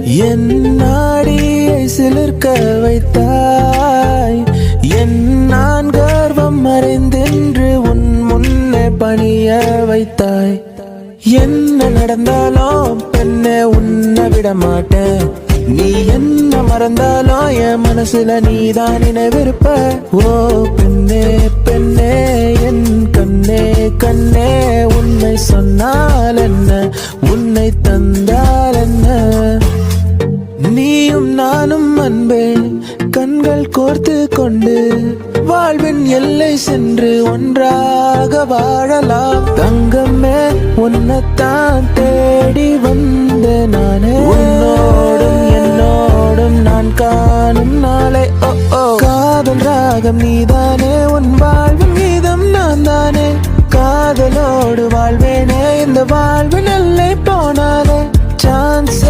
என் நாடியை சிலிர்க்க வைத்தாய், என் நான் கர்வம் மறைந்தென்று உன் முன்னே பணிய வைத்தாய். என்ன நடந்தாலும் பெண்ணே உன்னை விட மாட்டேன், நீ என்ன மறந்தாலும் என் மனசுல நீதான் நினைவிருப்ப. ஓ பெண்ணே பெண்ணே என் கண்ணே கண்ணே, உன்னை சொன்னால் என்ன, உன்னை தந்தால் என்ன. நீயும் நானும் அன்பே கண்கள் கோர்த்து கொண்டு வாழ்வின் எல்லை சென்று ஒன்றாக வாழலாம். தங்கமே உன்னைத்தான் தேடி வந்த நானே, உன்னோடும் என்னோடும் நான் காணும் நாளை. ஓ ஓ காதல் ராகம் நீதானே, உன் வாழ்வின் கீதம் நான் தானே. காதலோடு வாழ்வேனே, இந்த வாழ்வின் எல்லை போனாலே சான்ஸ்